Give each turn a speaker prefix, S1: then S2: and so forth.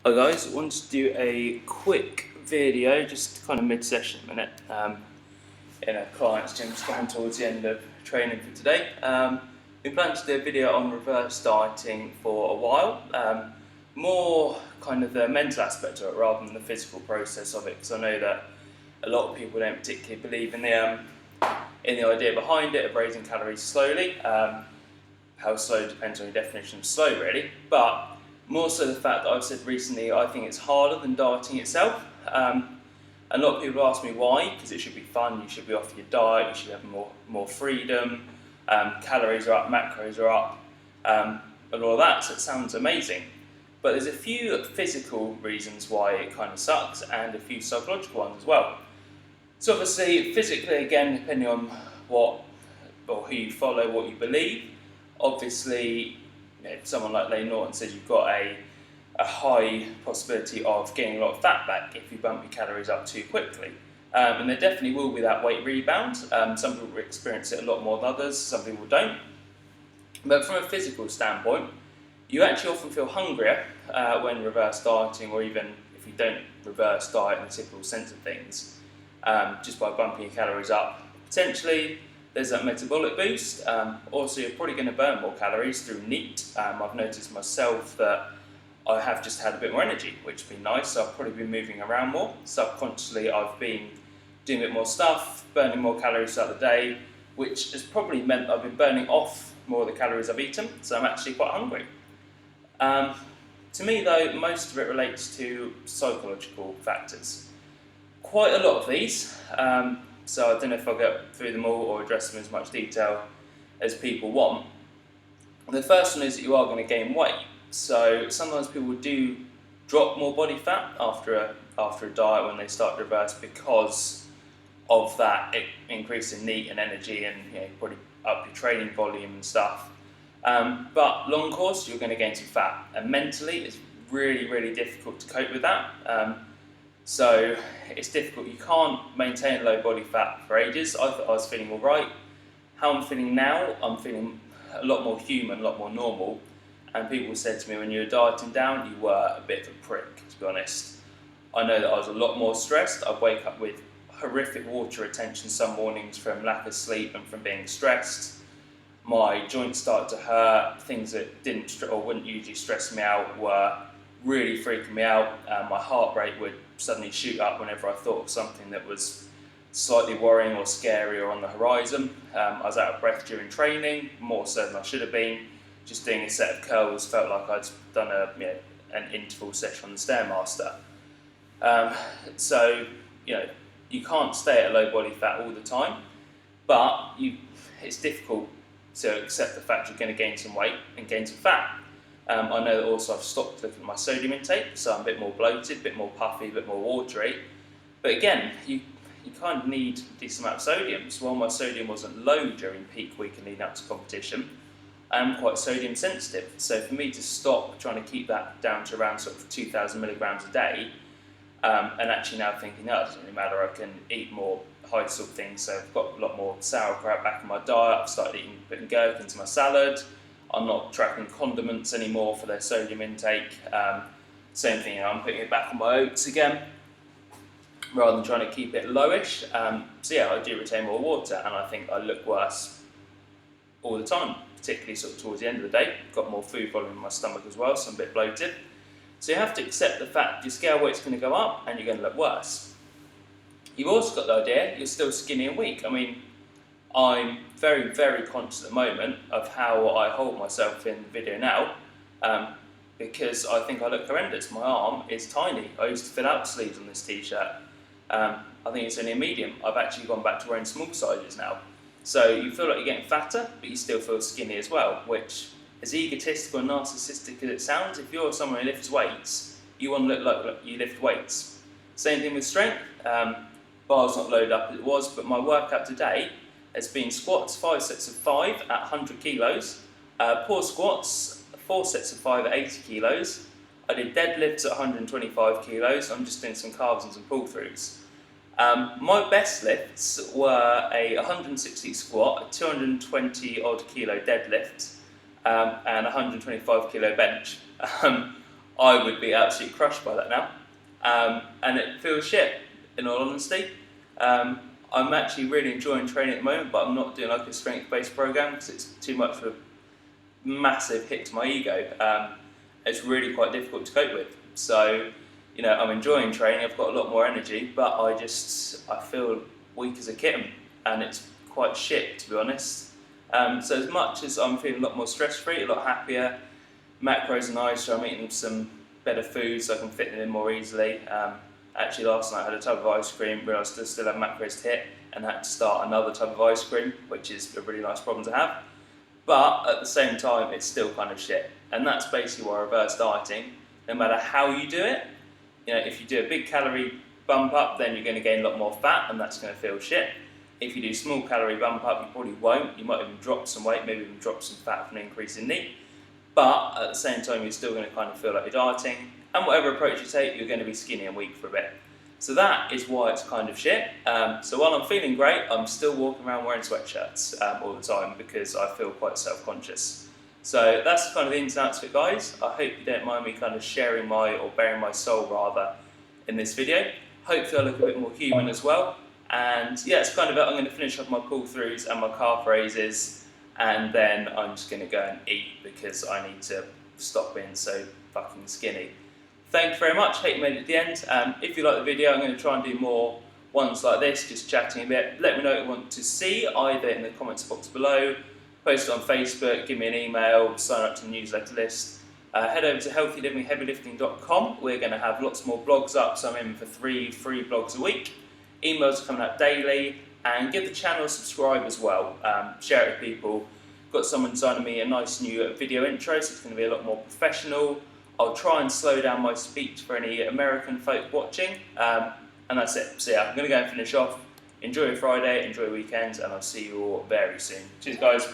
S1: Hi guys, I wanted to do a quick video, just kind of mid-session minute. In a client's gym, just getting towards the end of training for today. Been planning to do a video on reverse dieting for a while. More kind of the mental aspect of it rather than the physical process of it, because I know that a lot of people don't particularly believe in the idea behind it of raising calories slowly. How slow depends on your definition of slow, really. But more so the fact that I've said recently I think it's harder than dieting itself. A lot of people ask me why, because it should be fun, you should be off your diet, you should have more freedom, calories are up, macros are up, and all of that, so it sounds amazing. But there's a few physical reasons why it kind of sucks, and a few psychological ones as well. So obviously, physically, again, depending on what or who you follow, what you believe, obviously, someone like Lane Norton says you've got a high possibility of getting a lot of fat back if you bump your calories up too quickly. And there definitely will be that weight rebound. Some people experience it a lot more than others, some people don't. But from a physical standpoint, you actually often feel hungrier when reverse dieting, or even if you don't reverse diet in the typical sense of things, just by bumping your calories up. Potentially, there's that metabolic boost. Also, you're probably going to burn more calories through NEAT. I've noticed myself that I have just had a bit more energy, which has been nice. So I've probably been moving around more. Subconsciously, I've been doing a bit more stuff, burning more calories throughout the day, which has probably meant I've been burning off more of the calories I've eaten. So I'm actually quite hungry. To me, though, most of it relates to psychological factors. Quite a lot of these. So I don't know if I'll get through them all or address them in as much detail as people want. The first one is that you are going to gain weight. So sometimes people do drop more body fat after a diet when they start to reverse because of that increase in NEAT and energy, and probably up your training volume and stuff. But long course, you're going to gain some fat, and mentally it's really, really difficult to cope with that. So it's difficult. You can't maintain low body fat for ages. I thought I was feeling all right. How I'm feeling now, I'm feeling a lot more human, a lot more normal. And people said to me, when you were dieting down, you were a bit of a prick, to be honest. I know that I was a lot more stressed. I'd wake up with horrific water retention some mornings from lack of sleep and from being stressed. My joints started to hurt. Things that didn't or wouldn't usually stress me out were really freaking me out. My heart rate would suddenly shoot up whenever I thought of something that was slightly worrying or scary or on the horizon. I was out of breath during training, more so than I should have been. Just doing a set of curls felt like I'd done an interval session on the Stairmaster. So you can't stay at low body fat all the time, but it's difficult to accept the fact you're going to gain some weight and gain some fat. I know that also I've stopped looking at my sodium intake, so I'm a bit more bloated, a bit more puffy, a bit more watery. But again, you kind of need a decent amount of sodium. So while my sodium wasn't low during peak week and leading up to competition, I am quite sodium sensitive. So for me to stop trying to keep that down to around sort of 2,000 milligrams a day, and actually now thinking, no, it doesn't really matter, I can eat more high salt things. So I've got a lot more sauerkraut back in my diet. I've started putting gherkin into my salad. I'm not tracking condiments anymore for their sodium intake. Same thing, I'm putting it back on my oats again, rather than trying to keep it lowish. So yeah, I do retain more water, and I think I look worse all the time, particularly sort of towards the end of the day. Got more food volume in my stomach as well, so I'm a bit bloated. So you have to accept the fact your scale weight's going to go up, and you're going to look worse. You've also got the idea you're still skinny and weak. I mean, I'm very, very conscious at the moment of how I hold myself in the video now, because I think I look horrendous. My arm is tiny. I used to fill out sleeves on this t-shirt. I think it's only a medium. I've actually gone back to wearing small sizes now. So you feel like you're getting fatter, but you still feel skinny as well, which, as egotistical and narcissistic as it sounds, if you're someone who lifts weights, you want to look like you lift weights. Same thing with strength. Bar's not loaded up as it was, but my workout today has been squats, 5 sets of 5 at 100 kilos, pull squats, 4 sets of 5 at 80 kilos. I did deadlifts at 125 kilos. I'm just doing some calves and some pull-throughs. My best lifts were a 160 squat, a 220 odd kilo deadlift, and 125 kilo bench. I would be absolutely crushed by that now. And it feels shit, in all honesty. I'm actually really enjoying training at the moment, but I'm not doing like a strength-based program because it's too much of a massive hit to my ego. It's really quite difficult to cope with. So, you know, I'm enjoying training, I've got a lot more energy, but I feel weak as a kitten, and it's quite shit, to be honest. So as much as I'm feeling a lot more stress-free, a lot happier, macros are nice, so I'm eating some better food so I can fit them in more easily. Actually last night I had a tub of ice cream, realised I still have macros to hit, and had to start another tub of ice cream, which is a really nice problem to have. But at the same time, it's still kind of shit. And that's basically why reverse dieting, no matter how you do it, you know, if you do a big calorie bump up, then you're going to gain a lot more fat, and that's going to feel shit. If you do small calorie bump up, you probably won't. You might even drop some weight, maybe even drop some fat from an increase in NEAT. But at the same time, you're still going to kind of feel like you're dieting. And whatever approach you take, you're going to be skinny and weak for a bit. So that is why it's kind of shit. So while I'm feeling great, I'm still walking around wearing sweatshirts all the time because I feel quite self-conscious. So that's kind of the ins and outs of it, guys. I hope you don't mind me kind of sharing or bearing my soul rather in this video. Hopefully I look a bit more human as well. And yeah, it's kind of it. I'm going to finish off my pull-throughs and my calf raises, and then I'm just going to go and eat because I need to stop being so fucking skinny. Thank you very much, hope you made it to the end. If you like the video, I'm going to try and do more ones like this, just chatting a bit. Let me know what you want to see, either in the comments box below, post it on Facebook, give me an email, sign up to the newsletter list. Head over to healthylivingheavylifting.com. We're going to have lots more blogs up, so I'm aiming for 3 free blogs a week. Emails are coming out daily, and give the channel a subscribe as well. Share it with people. Got someone designing me a nice new video intro, so it's going to be a lot more professional. I'll try and slow down my speech for any American folk watching, and that's it. So yeah, I'm going to go and finish off. Enjoy your Friday, enjoy your weekend, and I'll see you all very soon. Cheers, guys.